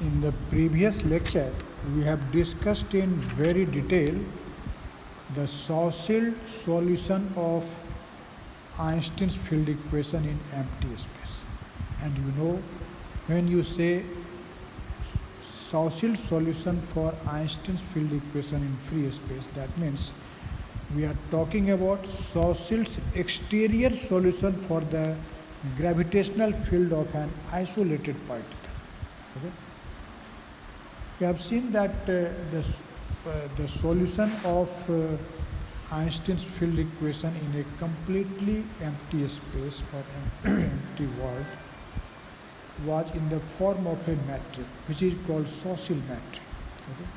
In the previous lecture, we have discussed in very detail the Schwarzschild solution of Einstein's field equation in empty space. And you know, when you say Schwarzschild solution for Einstein's field equation in free space, that means we are talking about Schwarzschild's exterior solution for the gravitational field of an isolated particle. Okay? We have seen that the solution of Einstein's field equation in a completely empty space or empty world was in the form of a matrix, which is called Schwarzschild matrix. Okay?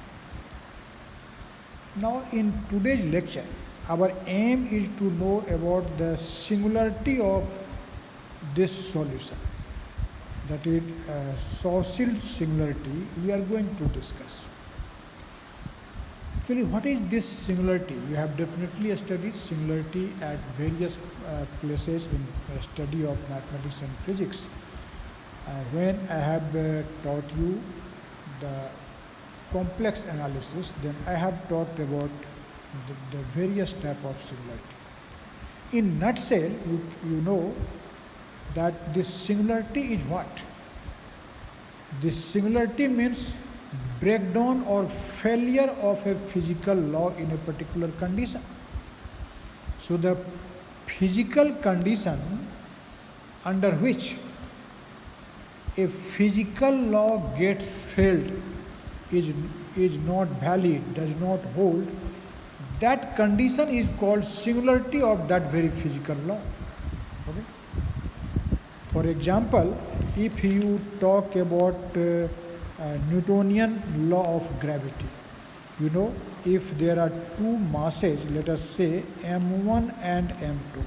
Now, in today's lecture, our aim is to know about the singularity of this solution. That is Schwarzschild singularity we are going to discuss. Actually, what is this singularity? You have definitely studied singularity at various places in study of mathematics and physics. When I have taught you the complex analysis, then I have talked about the various type of singularity. In nutshell, you know that this singularity is what? This singularity means breakdown or failure of a physical law in a particular condition. So the physical condition under which a physical law gets failed is not valid, does not hold, that condition is called singularity of that very physical law. Okay? For example, if you talk about Newtonian law of gravity, you know, if there are two masses, let us say m1 and m2,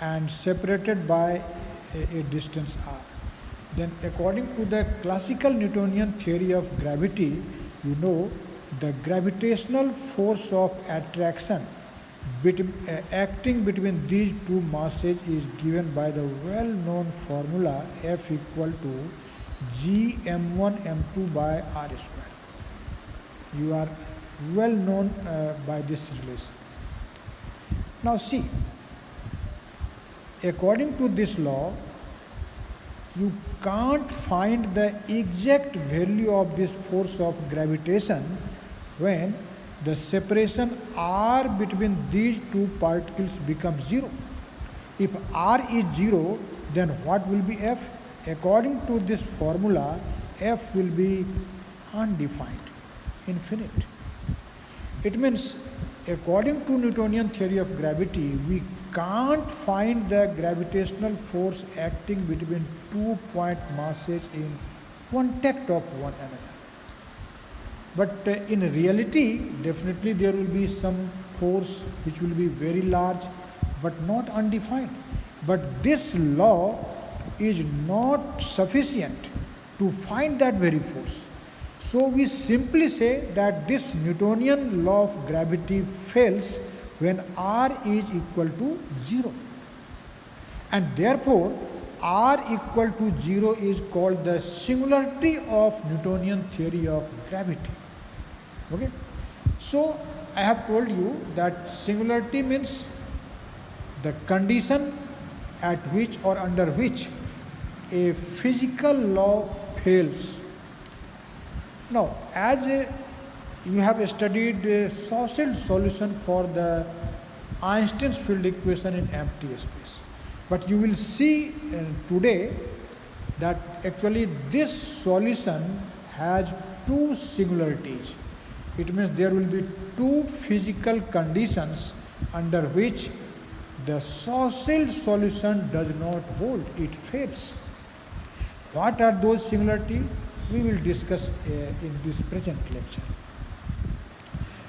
and separated by a distance r, then according to the classical Newtonian theory of gravity, you know, the gravitational force of attraction acting between these two masses is given by the well-known formula F equal to g m1 m2 by r square. You are well known by this relation. Now see, according to this law, you can't find the exact value of this force of gravitation when the separation r between these two particles becomes 0. If r is 0, then what will be F? According to this formula, F will be undefined, infinite. It means, according to Newtonian theory of gravity, we can't find the gravitational force acting between 2 point masses in contact of one another. But in reality, definitely there will be some force which will be very large but not undefined. But this law is not sufficient to find that very force. So we simply say that this Newtonian law of gravity fails when r is equal to 0. And therefore, r equal to 0 is called the singularity of Newtonian theory of gravity. Okay? So I have told you that singularity means the condition at which or under which a physical law fails. Now, as you have studied Schwarzschild solution for the Einstein's field equation in empty space, but you will see today that actually this solution has two singularities. It means there will be two physical conditions under which the Schwarzschild solution does not hold, it fails. What are those singularities? We will discuss in this present lecture.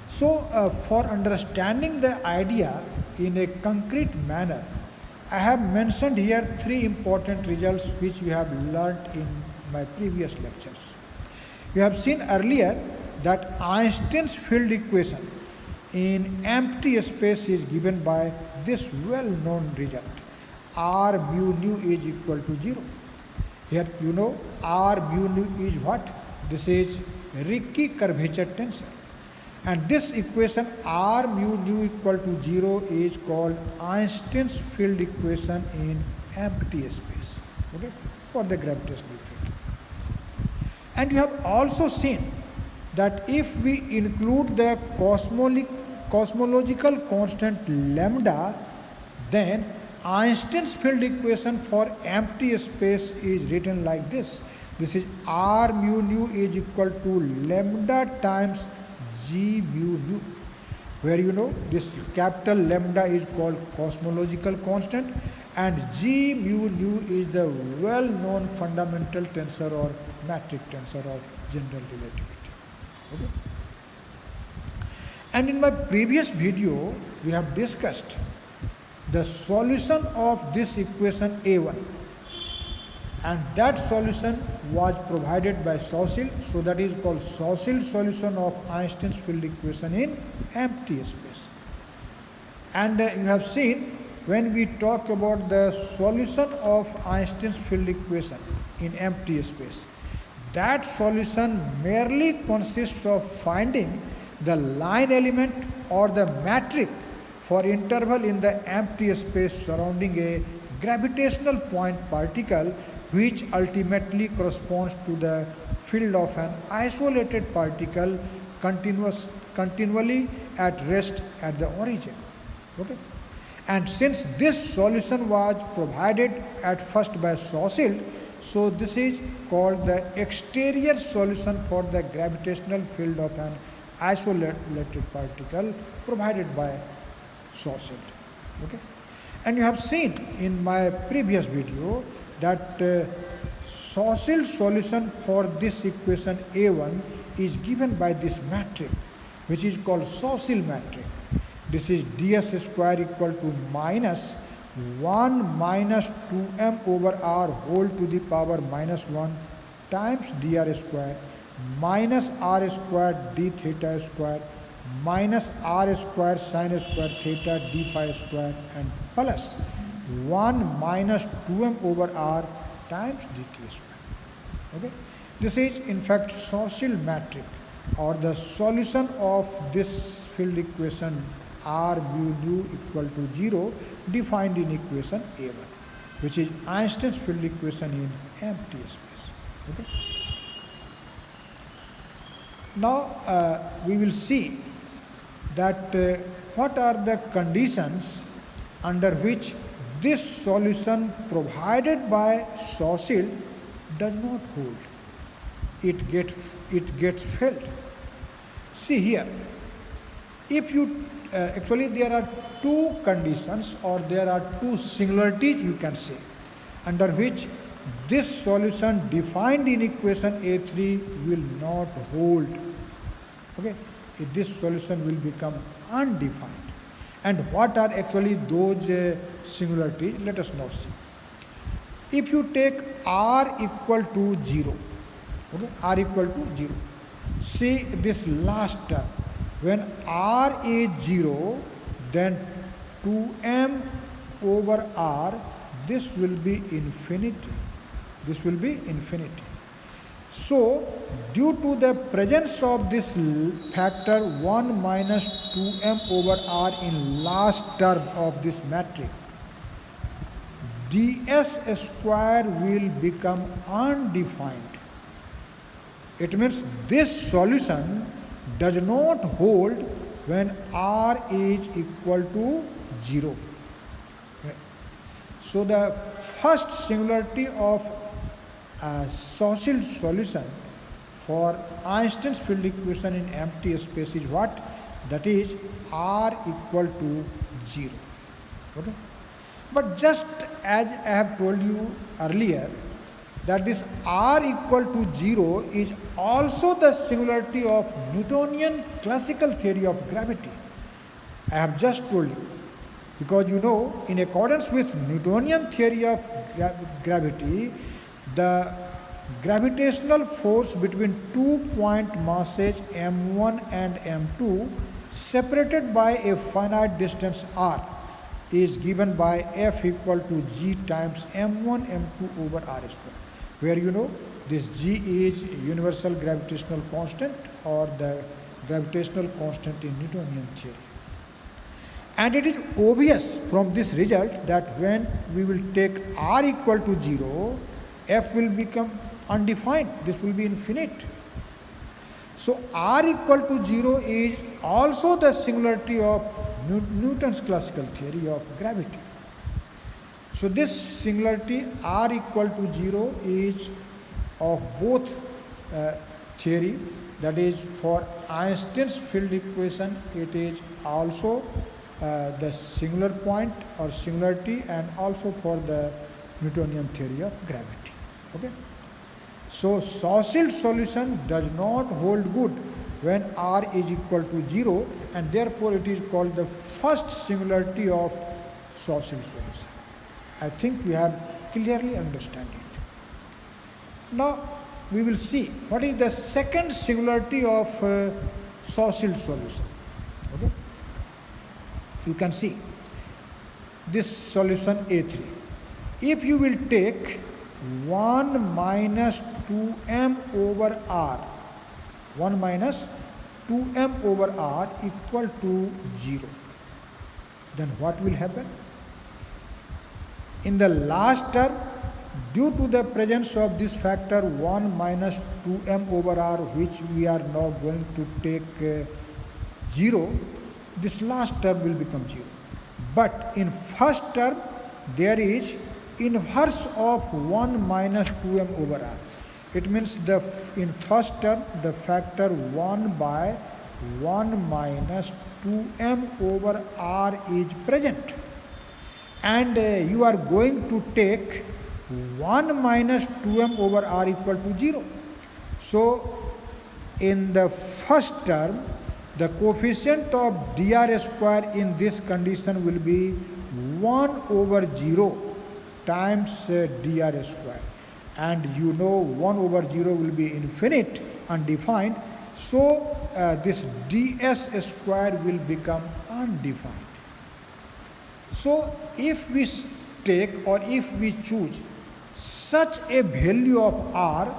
So, for understanding the idea in a concrete manner, I have mentioned here three important results which we have learned in my previous lectures. We have seen earlier that Einstein's field equation in empty space is given by this well-known result, r mu nu is equal to 0. Here you know R mu nu is what? This is Ricci curvature tensor. And this equation R mu nu equal to 0 is called Einstein's field equation in empty space. Okay? For the gravitational field. And you have also seen that if we include the cosmological constant lambda, then Einstein's field equation for empty space is written like this. This is R mu nu is equal to lambda times G mu nu, where you know this capital lambda is called cosmological constant and G mu nu is the well-known fundamental tensor or metric tensor of general relativity. Okay? And in my previous video, we have discussed the solution of this equation A1, and that solution was provided by Schwarzschild, so that is called Schwarzschild solution of Einstein's field equation in empty space. And you have seen when we talk about the solution of Einstein's field equation in empty space, that solution merely consists of finding the line element or the metric for interval in the empty space surrounding a gravitational point particle, which ultimately corresponds to the field of an isolated particle continually at rest at the origin. Okay? And since this solution was provided at first by Schwarzschild, so this is called the exterior solution for the gravitational field of an isolated particle provided by Schwarzschild. Okay? And you have seen in my previous video that Schwarzschild solution for this equation A1 is given by this metric, which is called Schwarzschild metric. This is ds square equal to minus 1 minus 2m over r whole to the power minus 1 times dr square minus r square d theta square minus r square sin square theta d phi square and plus 1 minus 2m over r times dt square. Okay? This is in fact Schwarzschild metric or the solution of this field equation R mu nu equal to 0 defined in equation A1, which is Einstein's field equation in empty space. Okay? Now we will see that what are the conditions under which this solution provided by Schwarzschild does not hold. It gets failed. See here, if you actually there are two conditions or there are two singularities you can say under which this solution defined in equation A3 will not hold. Okay, this solution will become undefined. And what are actually those singularities? Let us now see. If you take r equal to 0, okay, r equal to 0, see this last term. When r is 0, then 2m over r, this will be infinity. This will be infinity. So, due to the presence of this factor 1 minus 2m over r in last term of this metric, ds square will become undefined. It means this solution does not hold when r is equal to 0. So the first singularity of Schwarzschild solution for Einstein's field equation in empty space is what? That is r equal to 0. Okay? But just as I have told you earlier, that this r equal to 0 is also the singularity of Newtonian classical theory of gravity. I have just told you, because you know, in accordance with Newtonian theory of gravity, the gravitational force between 2 point masses m1 and m2 separated by a finite distance r is given by F equal to g times m1 m2 over r square. where this G is universal gravitational constant or the gravitational constant in Newtonian theory. And it is obvious from this result that when we will take r equal to 0, f will become undefined. This will be infinite. So r equal to 0 is also the singularity of Newton's classical theory of gravity. So this singularity r equal to 0 is of both theory, that is for Einstein's field equation it is also the singular point or singularity, and also for the Newtonian theory of gravity. Okay. So Schwarzschild solution does not hold good when r is equal to 0, and therefore it is called the first singularity of Schwarzschild solution. I think we have clearly understand it. Now we will see what is the second singularity of Schwarzschild solution. Okay. You can see this solution A3. If you will take 1 minus 2m over r, 1 minus 2m over r equal to 0, then what will happen? In the last term, due to the presence of this factor 1 minus 2m over r, which we are now going to take 0, this last term will become 0. But in first term, there is inverse of 1 minus 2m over r. It means in first term, the factor 1 by 1 minus 2m over r is present. And you are going to take 1 minus 2m over r equal to 0. So in the first term, the coefficient of dr square in this condition will be 1 over 0 times dr square. And 1 over 0 will be infinite, undefined. So this ds square will become undefined. So if we take or if we choose such a value of r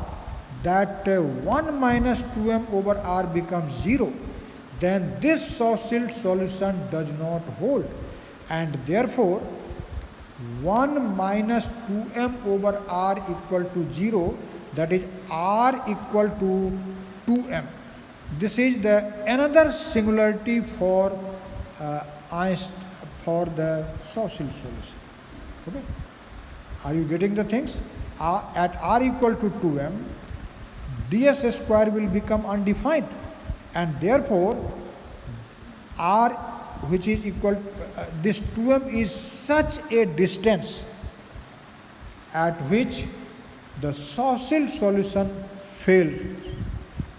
that 1 minus 2m over r becomes 0, then this Schwarzschild solution does not hold, and therefore 1 minus 2m over r equal to 0, that is r equal to 2m. This is the another singularity for the Schwarzschild solution. Okay? Are you getting the things? At r equal to 2m, ds square will become undefined, and therefore r, which is equal to, this 2m is such a distance at which the Schwarzschild solution failed,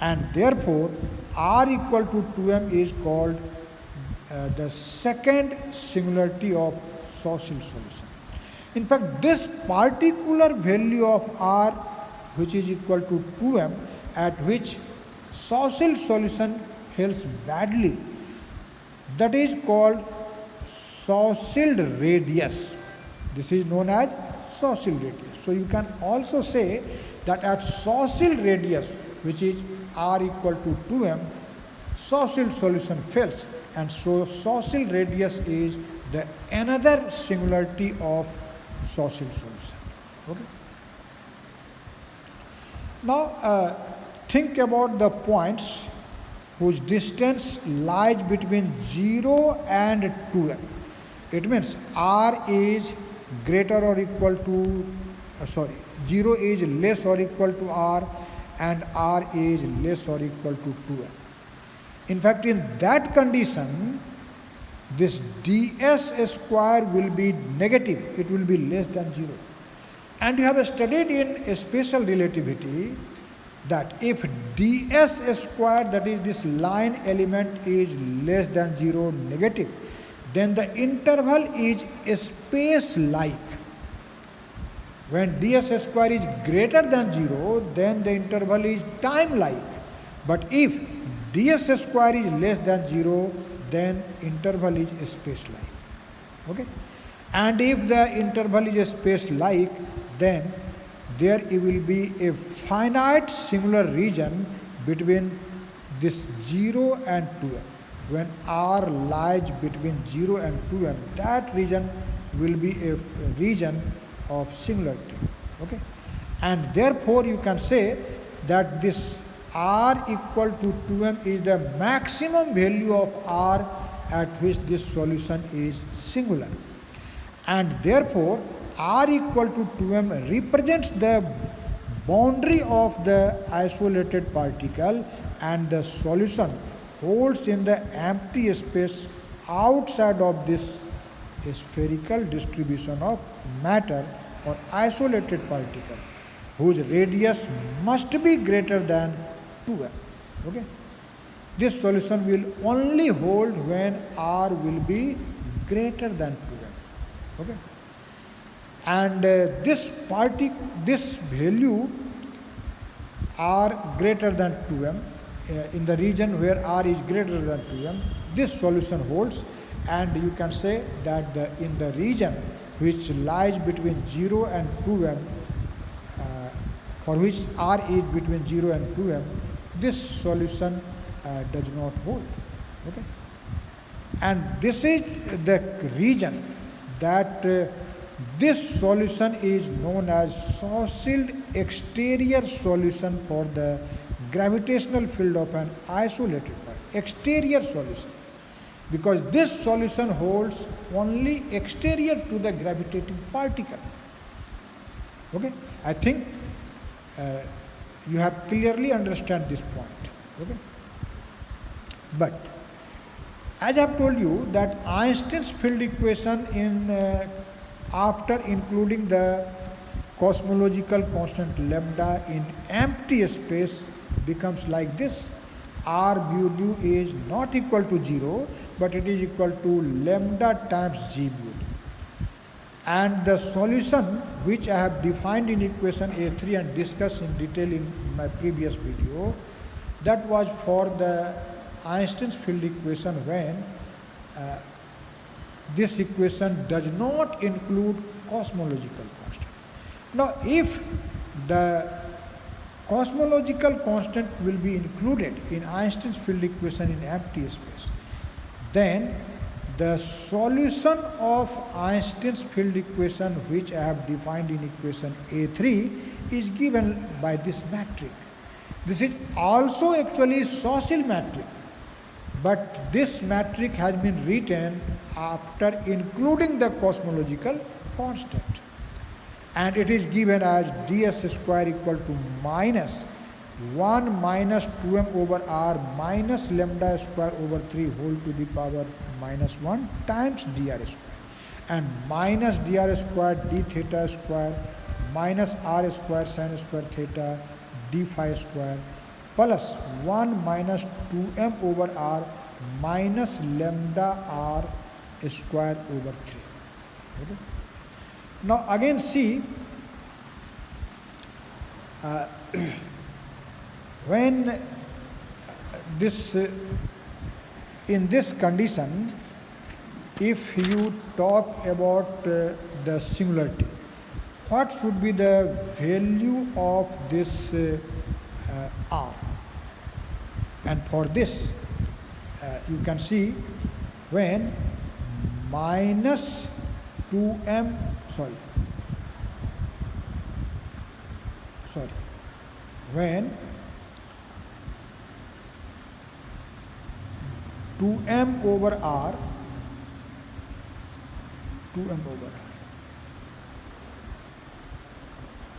and therefore r equal to 2m is called the second singularity of Schwarzschild solution. In fact, this particular value of r, which is equal to 2m, at which Schwarzschild solution fails badly, that is called Schwarzschild radius. This is known as Schwarzschild radius. So you can also say that at Schwarzschild radius, which is r equal to 2m, Schwarzschild solution fails, and so Schwarzschild radius is the another singularity of Schwarzschild solution. Okay. Now think about the points whose distance lies between 0 and 2m. It means r is greater or equal to 0 is less or equal to r, and r is less or equal to 2m. In fact, in that condition, this ds square will be negative. It will be less than 0. And you have studied in special relativity that if ds square, that is this line element, is less than 0, negative, then the interval is space-like. When ds square is greater than 0, then the interval is time-like. But if ds square is less than 0, then interval is space-like. Okay? And if the interval is space-like, then there will be a finite singular region between this 0 and 2m. When R lies between 0 and 2m, that region will be a region of singularity. Okay? And therefore you can say that this R equal to 2m is the maximum value of R at which this solution is singular. And therefore R equal to 2m represents the boundary of the isolated particle, and the solution holds in the empty space outside of this spherical distribution of matter or isolated particle, whose radius must be greater than 2m. Okay? This solution will only hold when R will be greater than 2m. Okay? And this value R greater than 2m, in the region where R is greater than 2m, this solution holds, and you can say that in the region which lies between 0 and 2m, for which R is between 0 and 2m, this solution does not hold. Okay? And this is the region that this solution is known as Schwarzschild exterior solution for the gravitational field of an isolated particle. Exterior solution. Because this solution holds only exterior to the gravitating particle. Okay? I think you have clearly understand this point. Okay? But as I have told you that Einstein's field equation after including the cosmological constant lambda in empty space becomes like this. R mu nu is not equal to 0, but it is equal to lambda times G mu nu. And the solution which I have defined in equation A3 and discussed in detail in my previous video, that was for the Einstein's field equation when this equation does not include cosmological constant. Now, if the cosmological constant will be included in Einstein's field equation in empty space, then the solution of Einstein's field equation which I have defined in equation A3 is given by this matrix. This is also actually Schwarzschild matrix, but this matrix has been written after including the cosmological constant, and it is given as ds square equal to minus 1 minus 2m over r minus lambda square over 3 whole to the power minus 1 times dr square, and minus dr square d theta square minus r square sin square theta d phi square plus 1 minus 2m over r minus lambda r square over 3. Okay? Now again see, when this in this condition, if you talk about the singularity, what should be the value of this r? And for this, you can see when minus 2m, when 2m over r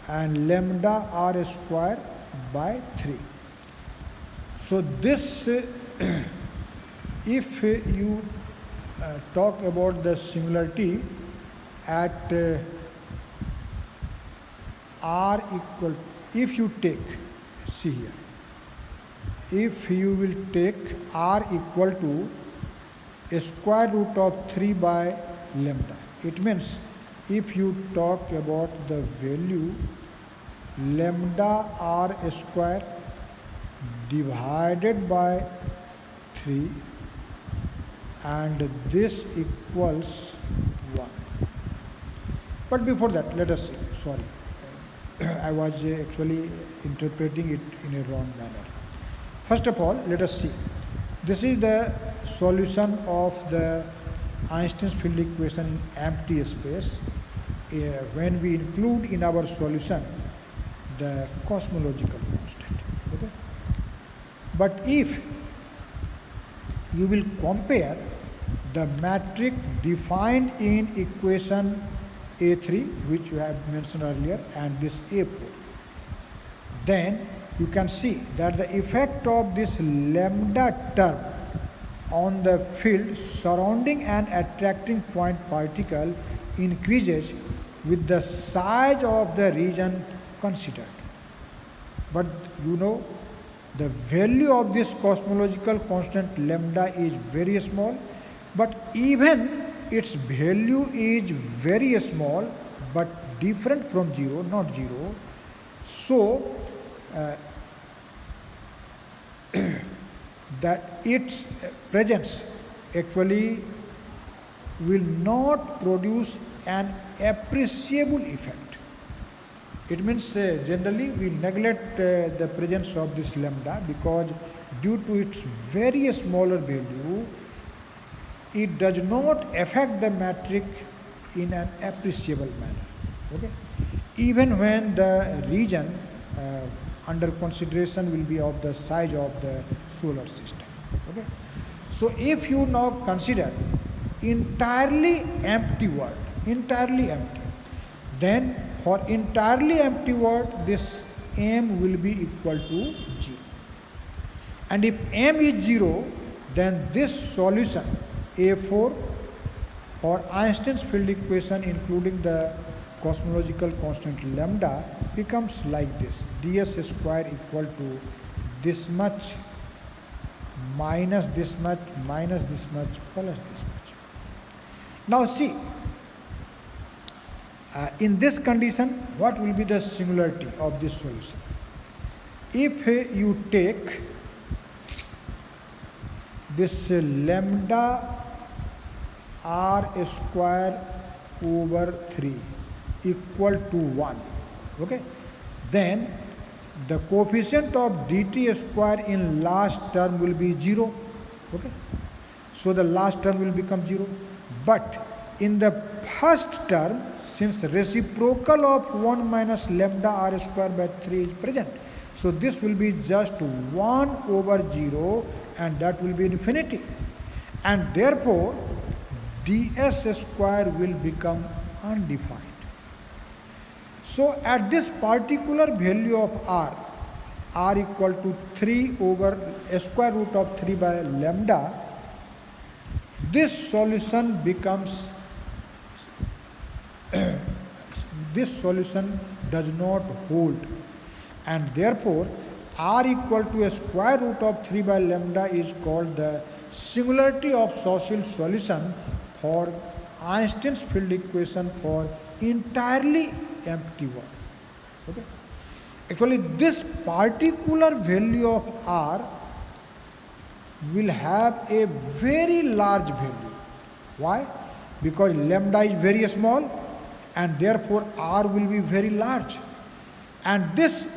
and lambda r square by 3. So this if you talk about the singularity at r equal, if you take, see here, if you will take r equal to a square root of 3 by lambda, it means if you talk about the value lambda r square divided by 3, and this equals 1. But before that, let us see, I was actually interpreting it in a wrong manner. First of all, let us see. This is the solution of the Einstein's field equation in empty space when we include in our solution the cosmological constant. Okay? But if you will compare the matrix defined in equation A3, which you have mentioned earlier, and this A4, then you can see that the effect of this lambda term on the field surrounding an attracting point particle increases with the size of the region considered. But you know, the value of this cosmological constant lambda is very small, but even its value is very small but different from 0, not 0. So that its presence actually will not produce an appreciable effect. It means generally we neglect the presence of this lambda because due to its very smaller value, it does not affect the matrix in an appreciable manner. Okay? Even when the region under consideration will be of the size of the solar system. Okay? So if you now consider entirely empty world, entirely empty, then for entirely empty world this m will be equal to 0. And if m is 0, then this solution A4 for Einstein's field equation including the cosmological constant lambda becomes like this: ds square equal to this much minus this much minus this much plus this much. Now see, in this condition, what will be the singularity of this solution? If you take this lambda r square over 3 equal to 1, okay, then the coefficient of dt square in last term will be 0, okay, so the last term will become 0. But in the first term, since reciprocal of 1 minus lambda r square by 3 is present, so this will be just 1 over 0 and that will be infinity, and therefore ds square will become undefined. So at this particular value of r equal to 3 over square root of 3 by lambda, this solution becomes this solution does not hold, and therefore r equal to a square root of 3 by lambda is called the singularity of Schwarzschild solution for Einstein's field equation for entirely empty world. Okay? Actually, this particular value of r will have a very large value. Why? Because lambda is very small and therefore r will be very large. And this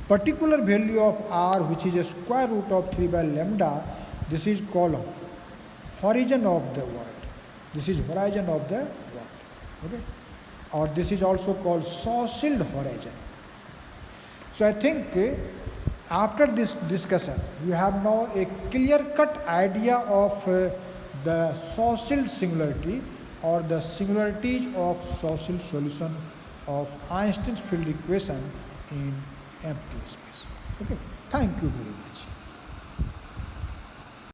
particular value of r, which is a square root of 3 by lambda, this is called horizon of the world. This is horizon of the world. Okay? Or this is also called Schwarzschild horizon. So I think after this discussion, you have now a clear-cut idea of the Schwarzschild singularity or the singularities of Schwarzschild solution of Einstein's field equation in empty space. Okay, thank you very much.